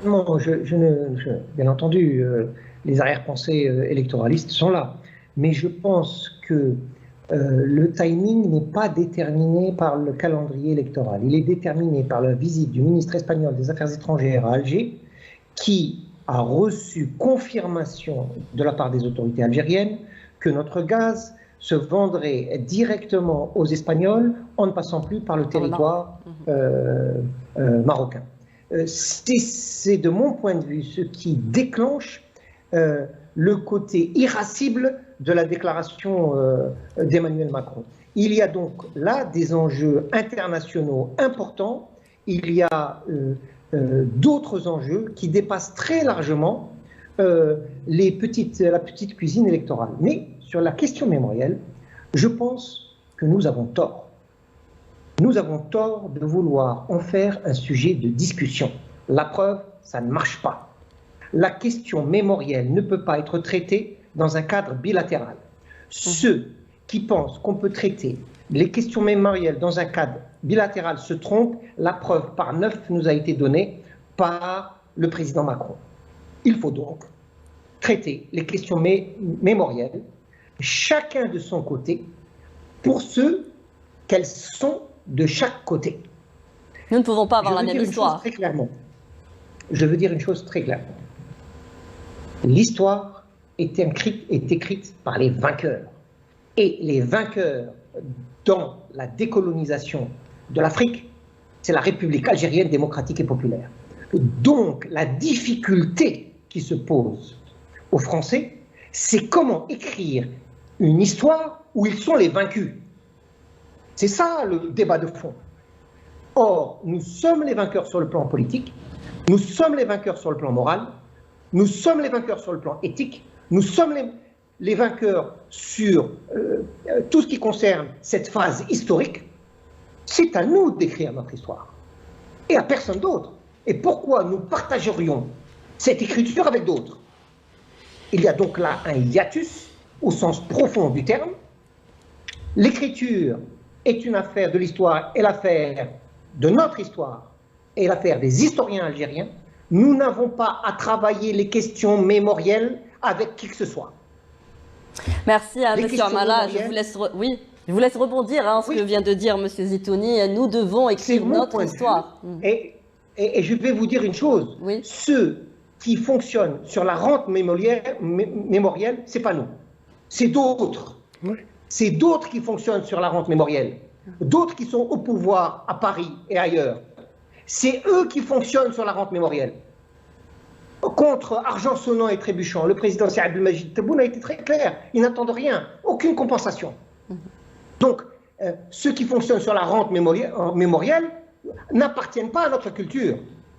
Non, bien entendu, les arrière-pensées électoralistes sont là. Mais je pense que le timing n'est pas déterminé par le calendrier électoral. Il est déterminé par la visite du ministre espagnol des Affaires étrangères à Alger, qui a reçu confirmation de la part des autorités algériennes que notre gaz se vendrait directement aux Espagnols en ne passant plus par le territoire marocain. C'est de mon point de vue ce qui déclenche le côté irascible de la déclaration d'Emmanuel Macron. Il y a donc là des enjeux internationaux importants, il y a d'autres enjeux qui dépassent très largement la petite cuisine électorale. Mais sur la question mémorielle, je pense que nous avons tort. Nous avons tort de vouloir en faire un sujet de discussion. La preuve, ça ne marche pas. La question mémorielle ne peut pas être traitée dans un cadre bilatéral. Ceux qui pensent qu'on peut traiter les questions mémorielles dans un cadre bilatéral se trompent. La preuve par 9 nous a été donnée par le président Macron. Il faut donc traiter les questions mémorielles, chacun de son côté, pour ce qu'elles sont de chaque côté. Nous ne pouvons pas avoir la même histoire. Je veux dire une chose très clairement. L'histoire est écrite par les vainqueurs. Et les vainqueurs dans la décolonisation de l'Afrique, c'est la République algérienne démocratique et populaire. Donc la difficulté qui se pose aux Français, c'est comment écrire une histoire où ils sont les vaincus. C'est ça le débat de fond. Or, nous sommes les vainqueurs sur le plan politique, nous sommes les vainqueurs sur le plan moral, nous sommes les vainqueurs sur le plan éthique, nous sommes les vainqueurs sur tout ce qui concerne cette phase historique. C'est à nous d'écrire notre histoire et à personne d'autre. Et pourquoi nous partagerions cette écriture avec d'autres? Il y a donc là un hiatus au sens profond du terme. L'écriture est une affaire de l'histoire et l'affaire de notre histoire et l'affaire des historiens algériens. Nous n'avons pas à travailler les questions mémorielles avec qui que ce soit. Merci à M. Amala. Je vous laisse rebondir ce que vient de dire M. Zitouni. Nous devons écrire notre histoire. Et je vais vous dire une chose. Ceux qui fonctionnent sur la rente mémorielle, ce n'est pas nous. C'est d'autres. C'est d'autres qui fonctionnent sur la rente mémorielle. D'autres qui sont au pouvoir à Paris et ailleurs. C'est eux qui fonctionnent sur la rente mémorielle. Contre argent sonnant et trébuchant, le président Saad Abdelmajid Tebboune a été très clair. Ils n'attendent rien, aucune compensation. Donc, ceux qui fonctionnent sur la rente mémorielle n'appartiennent pas à notre culture.